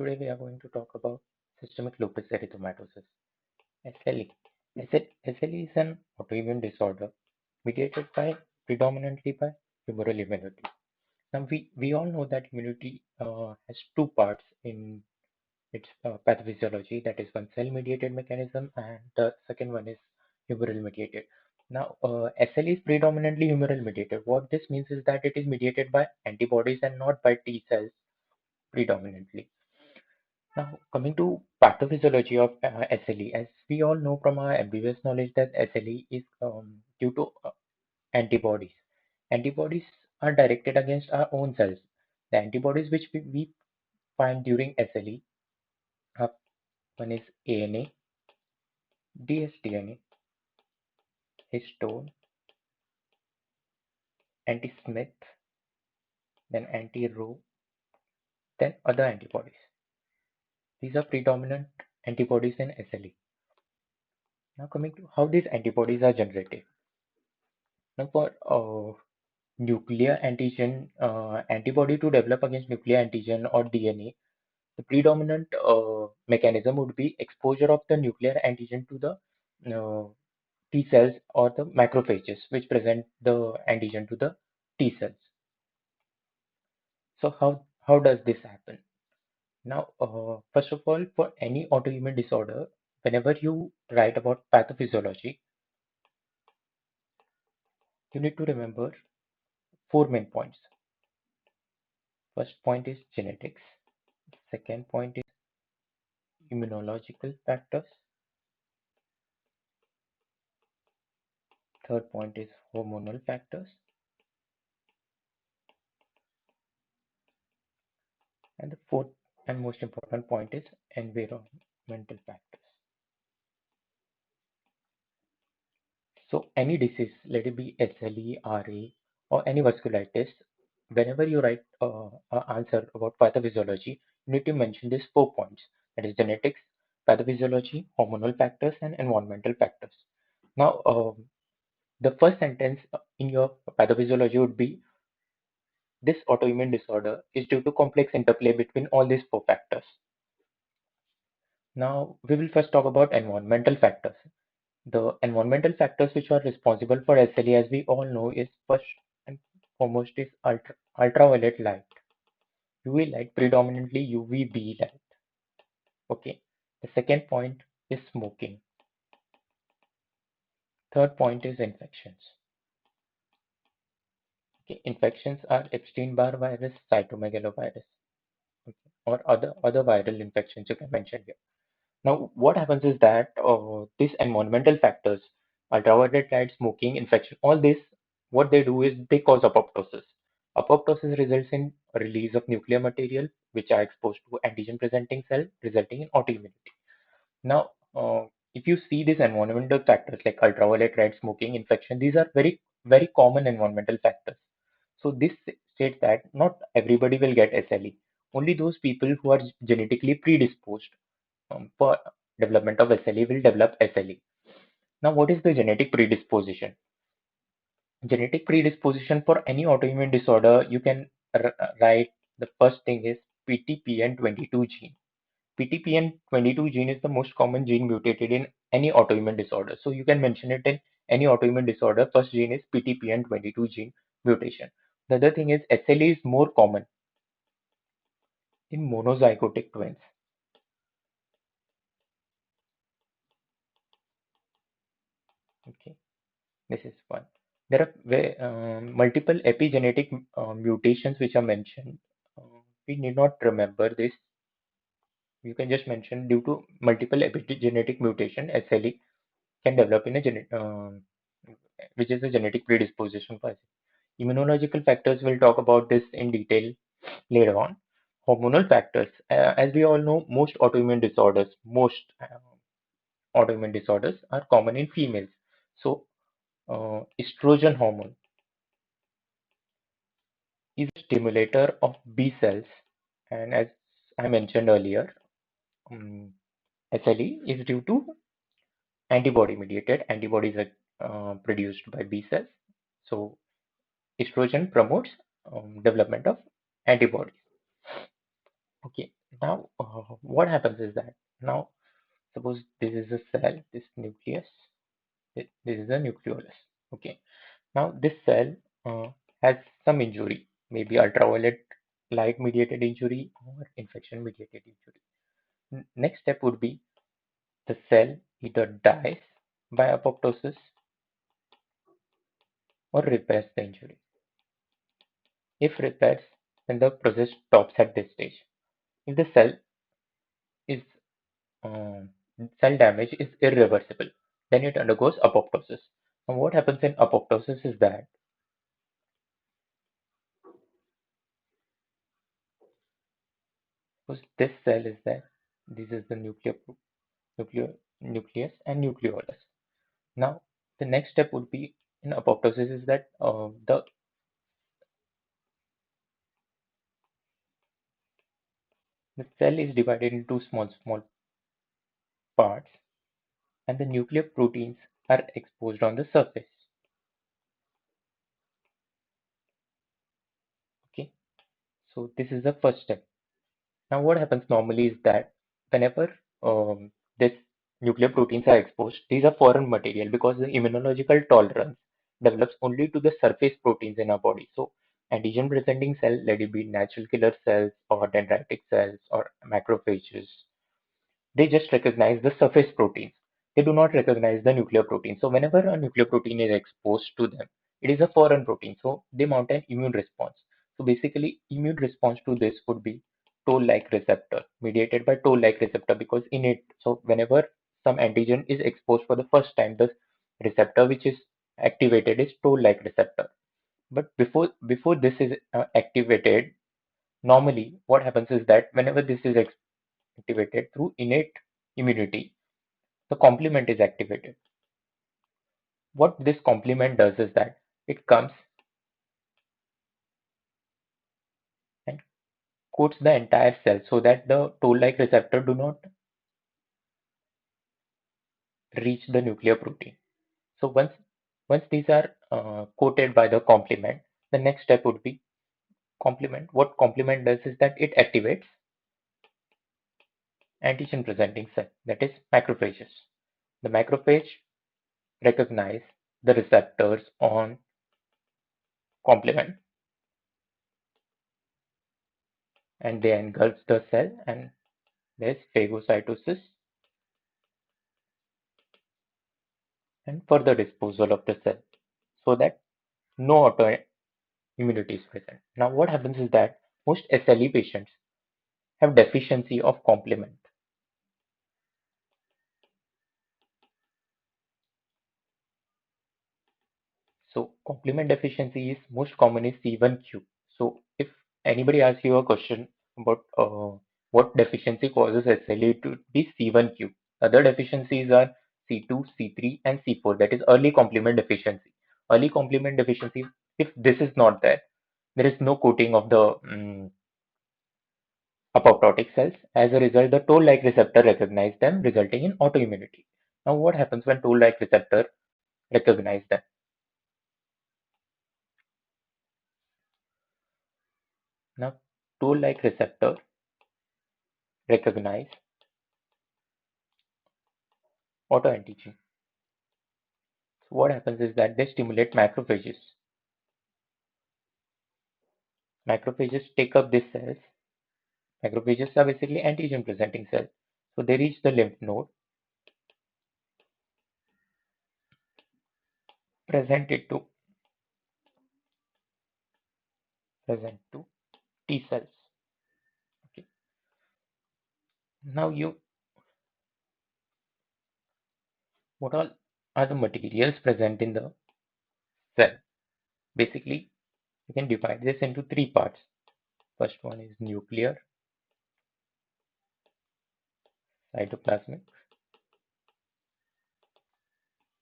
Today we are going to talk about systemic lupus erythematosus, SLE. SLE is an autoimmune disorder mediated predominantly by humoral immunity. Now we all know that immunity has two parts in its pathophysiology, that is one cell-mediated mechanism and the second one is humoral mediated. Now SLE is predominantly humoral mediated. What this means is that it is mediated by antibodies and not by T cells predominantly. Now, coming to pathophysiology of SLE, as we all know from our MBBS knowledge that SLE is due to antibodies. Antibodies are directed against our own cells. The antibodies which we find during SLE, one is ANA, dsDNA, histone, anti-Smith, then anti-Rho, then other antibodies. These are predominant antibodies in SLE. Now coming to how these antibodies are generated. Now for nuclear antigen antibody to develop against nuclear antigen or DNA, the predominant mechanism would be exposure of the nuclear antigen to the uh, T cells or the macrophages, which present the antigen to the T cells. So how does this happen? Now, first of all, for any autoimmune disorder, whenever you write about pathophysiology, you need to remember four main points. First point is genetics. Second point is immunological factors. Third point is hormonal factors. And the fourth and most important point is environmental factors. So any disease, let it be SLE, RA, or any vasculitis, whenever you write an answer about pathophysiology, you need to mention these 4 points. That is genetics, pathophysiology, hormonal factors, and environmental factors. Now, the first sentence in your pathophysiology would be this autoimmune disorder is due to complex interplay between all these four factors. Now, we will first talk about environmental factors. The environmental factors which are responsible for SLE, as we all know, is first and foremost is ultraviolet light. UV light, predominantly UVB light. Okay. The second point is smoking. Third point is infections. Okay. Infections are Epstein-Barr virus, cytomegalovirus, okay, or other viral infections you can mention here. Now, what happens is that these environmental factors, ultraviolet light, smoking, infection, all this, what they do is they cause apoptosis. Apoptosis results in release of nuclear material, which are exposed to antigen-presenting cell, resulting in autoimmunity. Now, if you see these environmental factors like ultraviolet light, smoking, infection, these are very, very common environmental factors. So this states that not everybody will get SLE. Only those people who are genetically predisposed for development of SLE will develop SLE. Now, what is the genetic predisposition? Genetic predisposition for any autoimmune disorder, you can write the first thing is PTPN22 gene. PTPN22 gene is the most common gene mutated in any autoimmune disorder. So you can mention it in any autoimmune disorder. First gene is PTPN22 gene mutation. The other thing is SLE is more common in monozygotic twins. Okay. This is one. There are multiple epigenetic mutations which are mentioned. We need not remember this. You can just mention due to multiple epigenetic mutation, SLE can develop in a which is a genetic predisposition for SLE. Immunological factors, we'll talk about this in detail later on. Hormonal factors, as we all know, most autoimmune disorders are common in females. So, estrogen hormone is a stimulator of B cells, and as I mentioned earlier, SLE is due to antibody mediated. Antibodies are produced by B cells. So estrogen promotes development of antibodies. Okay. Now, what happens is that now suppose this is a cell, this nucleus, this is a nucleolus. Okay. Now this cell has some injury, maybe ultraviolet light mediated injury or infection mediated injury. Next step would be the cell either dies by apoptosis or repairs the injury. If repairs, then the process stops at this stage. If the is um, cell damage is irreversible, then it undergoes apoptosis. And what happens in apoptosis is that suppose this cell is there, this is the nucleus and nucleolus. Now, the next step would be in apoptosis is that the cell is divided into small parts, and the nuclear proteins are exposed on the surface. Okay, so this is the first step. Now, what happens normally is that whenever this nuclear proteins are exposed, these are foreign material because the immunological tolerance develops only to the surface proteins in our body. So, antigen presenting cell, let it be natural killer cells or dendritic cells or macrophages, they just recognize the surface proteins. They do not recognize the nuclear protein. So whenever a nuclear protein is exposed to them, it is a foreign protein. So they mount an immune response. So basically, immune response to this would be toll-like receptor, mediated by toll-like receptor because in it, so whenever some antigen is exposed for the first time, the receptor which is activated is toll-like receptor. But before this is activated, normally what happens is that whenever this is activated through innate immunity, the complement is activated. What this complement does is that it comes and coats the entire cell so that the toll-like receptor do not reach the nuclear protein. So once these are coated by the complement, the next step would be complement. What complement does is that it activates antigen presenting cell, that is macrophages. The macrophage recognize the receptors on complement and they engulf the cell and there's phagocytosis and further disposal of the cell so that no autoimmunity is present. Now, what happens is that most SLE patients have deficiency of complement. So, complement deficiency is most common is C1q. So, if anybody asks you a question about what deficiency causes SLE to be C1q, other deficiencies are C2, C3, and C4. That is early complement deficiency. Early complement deficiency, if this is not there, there is no coating of the apoptotic cells. As a result, the toll-like receptor recognize them, resulting in autoimmunity. Now, what happens when toll-like receptor recognize them? Now, toll-like receptor recognize autoantigen. So, what happens is that they stimulate macrophages. Macrophages take up these cells. Macrophages are basically antigen-presenting cells. So, they reach the lymph node, present it to present to T cells. Okay. Now, what all are the materials present in the cell? Basically, you can divide this into three parts. First one is nuclear, cytoplasmic,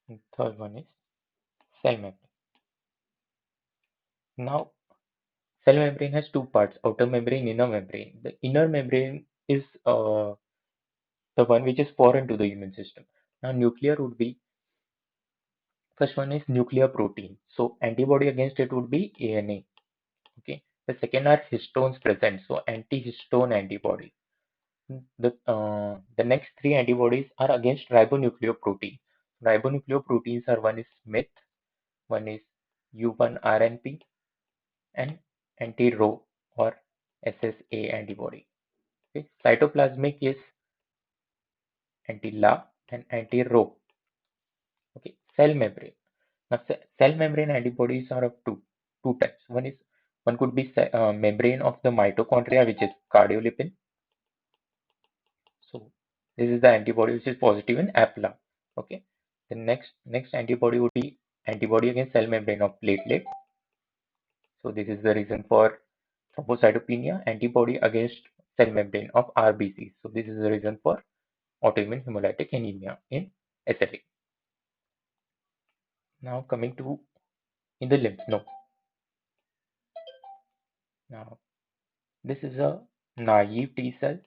and third one is cell membrane. Now, cell membrane has two parts, outer membrane, inner membrane. The inner membrane is the one which is foreign to the immune system. Now, nuclear would be, first one is nuclear protein. So, antibody against it would be ANA. Okay. The second are histones present. So, anti-histone antibody. The next three antibodies are against ribonucleoprotein. Ribonucleoproteins are one is Smith, one is U1RNP, and anti-Rho or SSA antibody. Okay. Cytoplasmic is anti-La and anti-Rho. Okay. Cell membrane. Now, cell membrane antibodies are of two types. One could be membrane of the mitochondria, which is cardiolipin. So this is the antibody which is positive in APLA. Okay. The next antibody would be antibody against cell membrane of platelet. So this is the reason for thrombocytopenia. Antibody against cell membrane of RBC. So this is the reason for autoimmune hemolytic anemia in SLE. Now coming to in the lymph node. Now this is a naive T cell.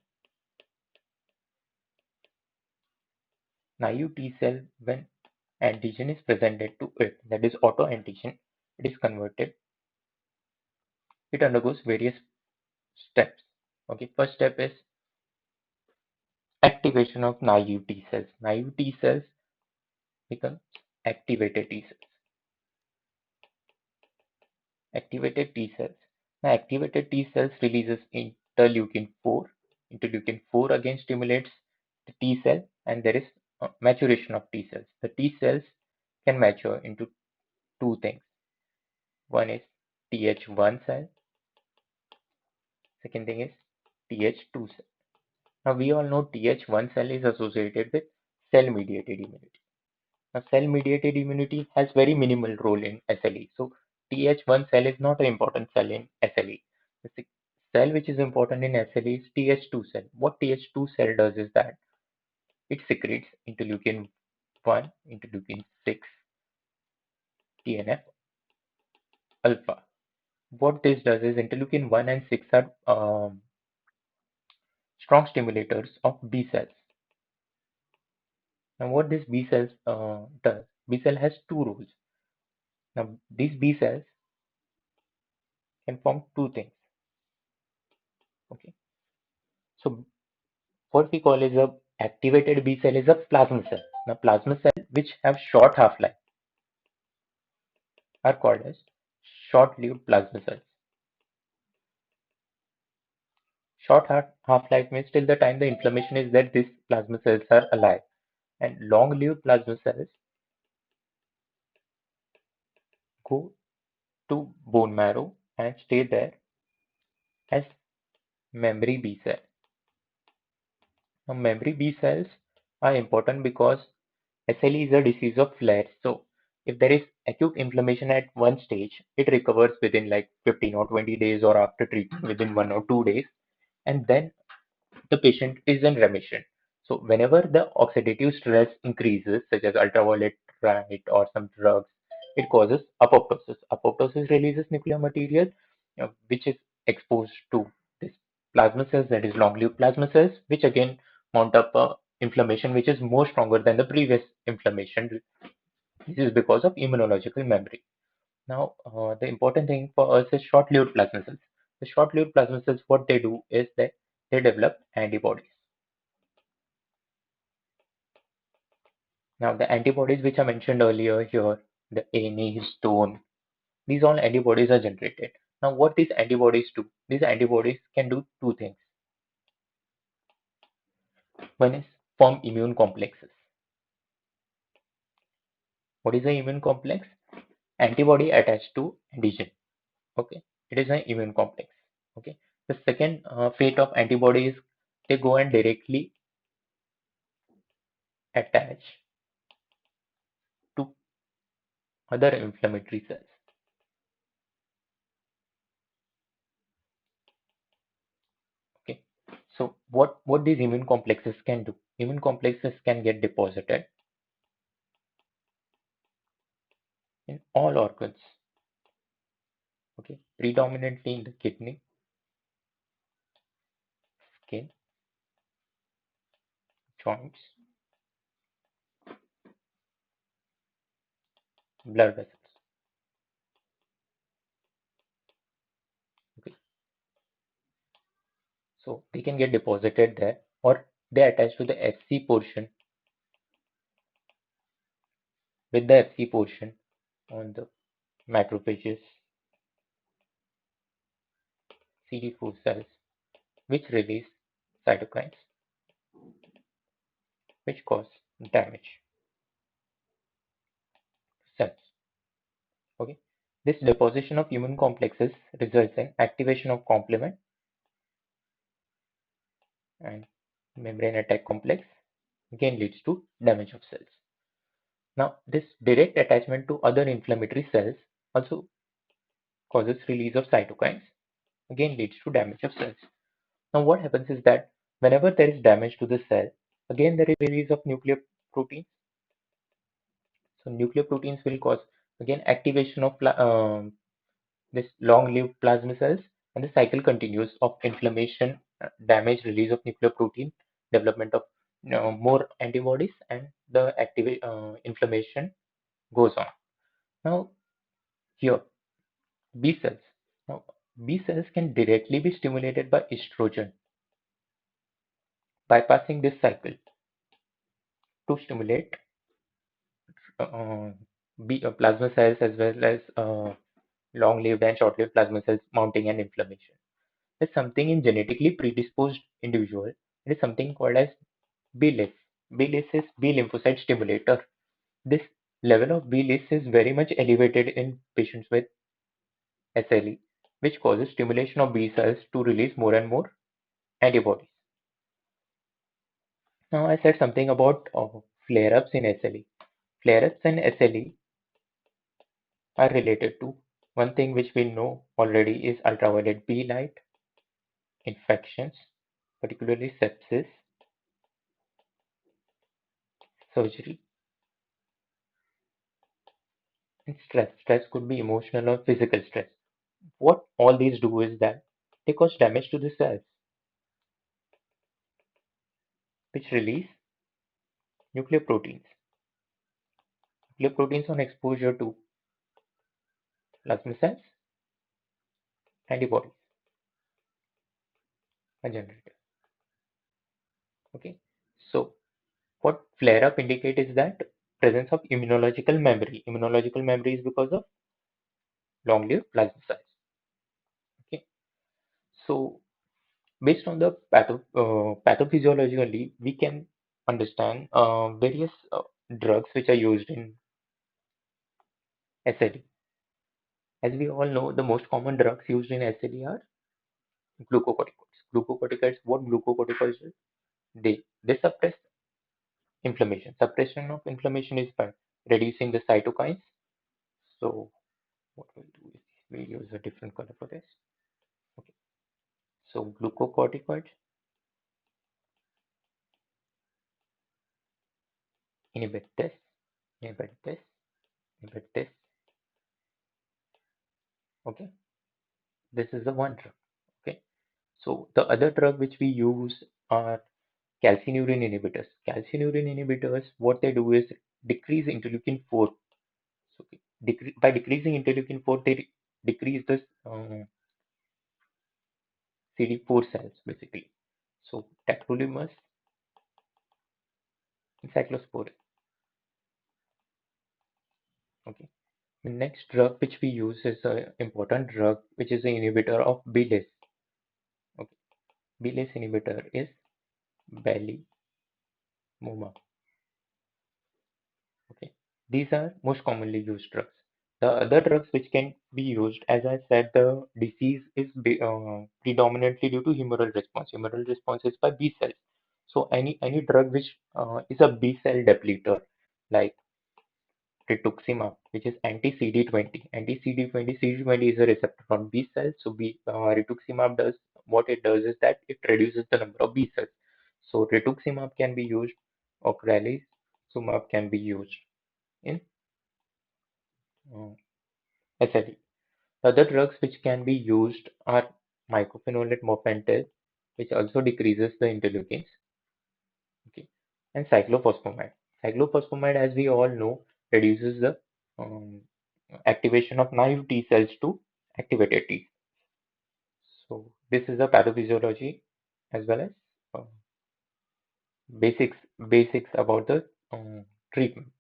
Naive T cell, when antigen is presented to it, that is autoantigen, it is converted. It undergoes various steps. Okay, first step is activation of naive T cells. Naive T cells become activated T cells. Activated T cells. Now, activated T cells releases interleukin 4. Interleukin 4 again stimulates the T cell, and there is maturation of T cells. The T cells can mature into two things. One is Th1 cell. Second thing is Th2 cell. Now we all know Th1 cell is associated with cell-mediated immunity. Now cell-mediated immunity has very minimal role in SLE. So Th1 cell is not an important cell in SLE. The cell which is important in SLE is Th2 cell. What Th2 cell does is that it secretes interleukin 1, interleukin 6, TNF alpha. What this does is interleukin 1 and 6 are strong stimulators of B cells. Now, what this B cells does, B cell has two roles. Now, these B cells can form two things. Okay, so what we call is a activated B cell is a plasma cell. Now, plasma cell which have short half-life are called as short-lived plasma cells. Short half-life means till the time the inflammation is there, these plasma cells are alive. And long-lived plasma cells go to bone marrow and stay there as memory B cell. Now, memory B cells are important because SLE is a disease of flares. So, if there is acute inflammation at one stage, it recovers within like 15 or 20 days or after treatment within 1 or 2 days, and then the patient is in remission. So, whenever the oxidative stress increases, such as ultraviolet light or some drugs, it causes apoptosis. Apoptosis releases nuclear material, which is exposed to this plasma cells, that is long-lived plasma cells, which again mount up inflammation, which is more stronger than the previous inflammation. This is because of immunological memory. Now, the important thing for us is short-lived plasma cells. The short-lived plasma cells, what they do is that they develop antibodies. Now, the antibodies which I mentioned earlier here, the ANE, histone, these all antibodies are generated. Now, what these antibodies do? These antibodies can do two things. One is form immune complexes. What is an immune complex? Antibody attached to antigen. Okay, it is an immune complex. Okay, the second fate of antibodies, they go and directly attach to other inflammatory cells. Okay, so what these immune complexes can do? Immune complexes can get deposited in all organs. Okay, predominantly in the kidney, skin, joints, blood vessels. Okay, so they can get deposited there. or they attach to the Fc portion with the Fc portion on the macrophages, CD4 cells, which release cytokines, which cause damage to cells. Okay. This deposition of immune complexes results in activation of complement and membrane attack complex, again leads to damage of cells. Now, this direct attachment to other inflammatory cells also causes release of cytokines, again leads to damage of cells. Now, what happens is that whenever there is damage to the cell, again there is release of nucleoproteins. So, nucleoproteins will cause again activation of this long-lived plasma cells, and the cycle continues of inflammation, damage, release of nucleoprotein, development of more antibodies, and the inflammation goes on. Now, here B cells. Now, B cells can directly be stimulated by estrogen, bypassing this cycle to stimulate uh, plasma cells as well as long-lived and short-lived plasma cells mounting an inflammation. There's something in genetically predisposed individual. It is something called as B-lys. B-lys is B lymphocyte stimulator. This level of B-lys is very much elevated in patients with SLE, which causes stimulation of B cells to release more and more antibodies. Now, I said something about flare-ups in SLE. Flare-ups in SLE are related to one thing which we know already is ultraviolet B light, infections, particularly sepsis, surgery, and stress. Stress could be emotional or physical stress. What all these do is that they cause damage to the cells, which release nucleoproteins. Nucleoproteins on exposure to plasma cells, antibodies are generated. Okay, so what flare-up indicate is that presence of immunological memory. Immunological memory is because of long-lived plasma cells. Okay, so based on the pathophysiologically, we can understand various drugs which are used in SLE. As we all know, the most common drugs used in SLE are glucocorticoids. Glucocorticoids, what glucocorticoids do? They suppress inflammation. Suppression of inflammation is by reducing the cytokines. So what we'll do is we'll use a different color for this. Okay. So glucocorticoids inhibit this, inhibit this, inhibit this. Okay. This is the one drug. Okay. So the other drug which we use are calcineurin inhibitors. Calcineurin inhibitors, what they do is decrease interleukin 4. So by decreasing interleukin 4, they decrease the CD4 cells basically. So tacrolimus and cyclosporin. Okay. The next drug which we use is an important drug which is an inhibitor of B-lys. Okay. B-lys inhibitor is belimumab. Okay. These are most commonly used drugs. The other drugs which can be used, as I said, the disease is predominantly due to humoral response. Humoral response is by B cells. So any drug which is a B cell depleter, like rituximab, which is anti-CD20. Anti-CD20, CD20 is a receptor on B cells. So rituximab does what it does is that it reduces the number of B cells. So rituximab can be used, or ocrelizumab can be used in SLE. Other drugs which can be used are mycophenolate mofetil, which also decreases the interleukins, okay, and cyclophosphamide. Cyclophosphamide, as we all know, reduces the um, activation of naive T cells to activated T. So this is the pathophysiology as well as basics basics about the treatment.